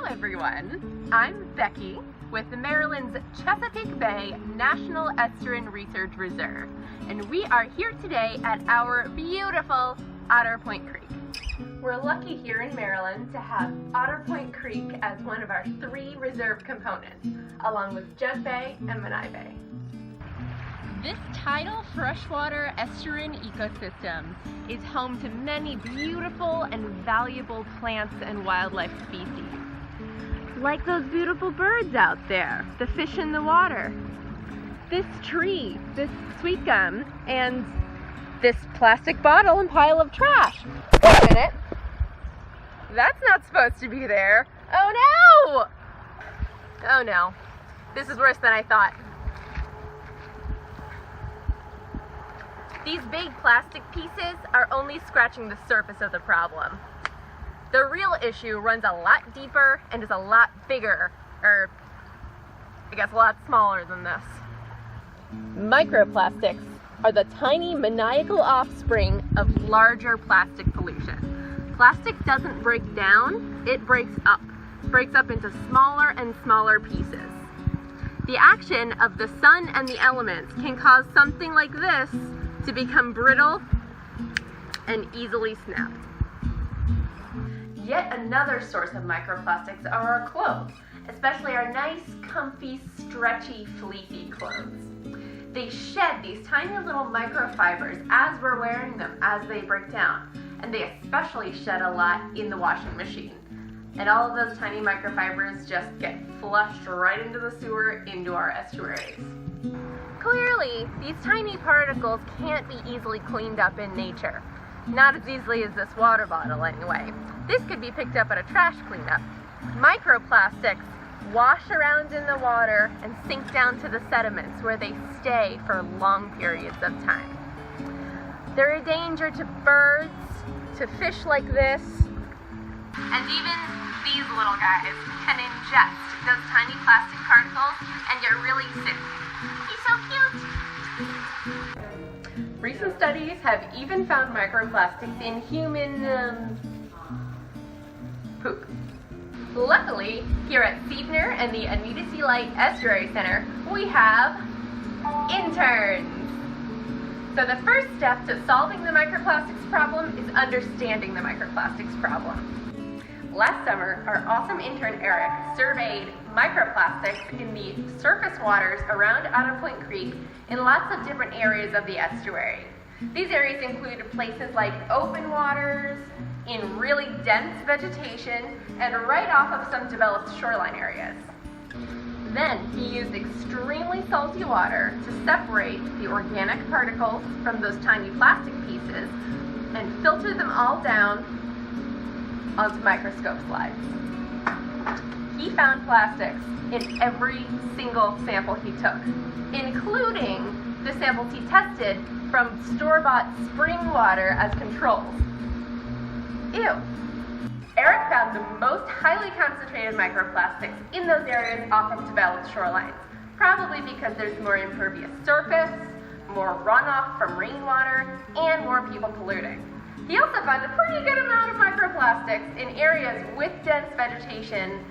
everyone. I'm Becky with Maryland's Chesapeake Bay National Estuarine Research Reserve, and we are here today at our beautiful Otter Point Creek. We're lucky here in Maryland to have Otter Point Creek as one of our 3 reserve components, along with Jug Bay and Menai Bay. This tidal freshwater estuarine ecosystem is home to many beautiful and valuable plants and wildlife species. Like those beautiful birds out there, the fish in the water, this tree, this sweet gum, and this plastic bottle and pile of trash. Wait a minute. That's not supposed to be there. Oh no! Oh no. This is worse than I thought. These big plastic pieces are only scratching the surface of the problem. The real issue runs a lot deeper and is a lot bigger, or I guess a lot smaller than this. Microplastics are the tiny maniacal offspring of larger plastic pollution. Plastic doesn't break down, it breaks up into smaller and smaller pieces. The action of the sun and the elements can cause something like this to become brittle and easily snap. Yet another source of microplastics are our clothes, especially our nice, comfy, stretchy, fleecy clothes. They shed these tiny little microfibers as we're wearing them, as they break down, and they especially shed a lot in the washing machine. And all of those tiny microfibers just get flushed right into the sewer, into our estuaries. Clearly, these tiny particles can't be easily cleaned up in nature. Not as easily as this water bottle anyway. This could be picked up at a trash cleanup. Microplastics wash around in the water and sink down to the sediments where they stay for long periods of time. They're a danger to birds, to fish like this, and even these little guys can ingest those tiny plastic particles and get really sick. He's so cute! Recent studies have even found microplastics in human poop. Luckily, here at CBNERR and the Anita C. Light Estuary Center, we have interns. So the first step to solving the microplastics problem is understanding the microplastics problem. Last summer, our awesome intern Eric surveyed microplastics in the surface waters around Otter Point Creek in lots of different areas of the estuary. These areas include places like open waters, in really dense vegetation, and right off of some developed shoreline areas. Then he used extremely salty water to separate the organic particles from those tiny plastic pieces and filter them all down onto microscope slides. He found plastics in every single sample he took, including the samples he tested from store-bought spring water as controls. Ew. Eric found the most highly concentrated microplastics in those areas off of developed shorelines, probably because there's more impervious surface, more runoff from rainwater, and more people polluting. He also found a pretty good amount of microplastics in areas with dense vegetation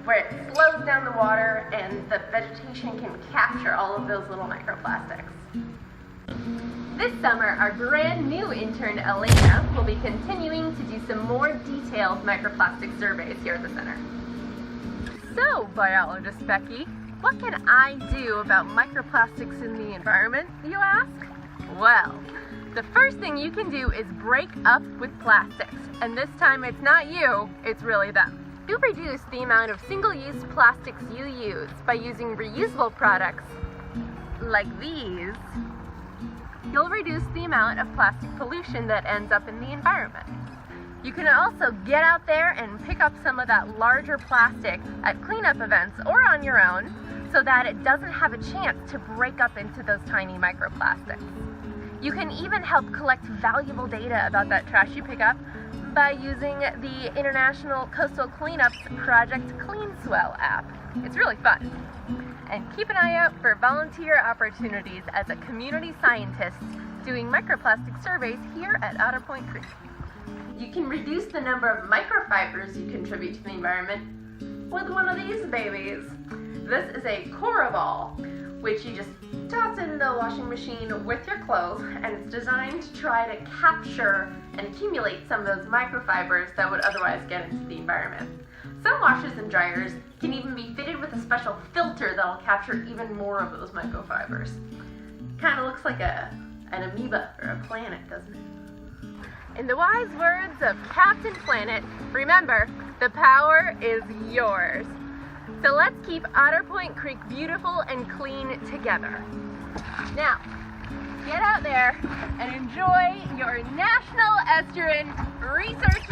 where it slows down the water and the vegetation can capture all of those little microplastics. This summer, our brand new intern, Elena, will be continuing to do some more detailed microplastic surveys here at the center. So, biologist Becky, what can I do about microplastics in the environment, you ask? Well, the first thing you can do is break up with plastics, and this time it's not you, it's really them. You reduce the amount of single-use plastics you use by using reusable products like these. You'll reduce the amount of plastic pollution that ends up in the environment. You can also get out there and pick up some of that larger plastic at cleanup events or on your own so that it doesn't have a chance to break up into those tiny microplastics. You can even help collect valuable data about that trash you pick up by using the International Coastal Cleanup's Project CleanSwell app. It's really fun. And keep an eye out for volunteer opportunities as a community scientist doing microplastic surveys here at Otter Point Creek. You can reduce the number of microfibers you contribute to the environment with one of these babies. This is a Cora ball, which you just toss in the washing machine with your clothes, and it's designed to try to capture and accumulate some of those microfibers that would otherwise get into the environment. Some washers and dryers can even be fitted with a special filter that'll capture even more of those microfibers. Kind of looks like an amoeba or a planet, doesn't it? In the wise words of Captain Planet, remember, the power is yours. So let's keep Otter Point Creek beautiful and clean together. Now, get out there and enjoy your National Estuarine Research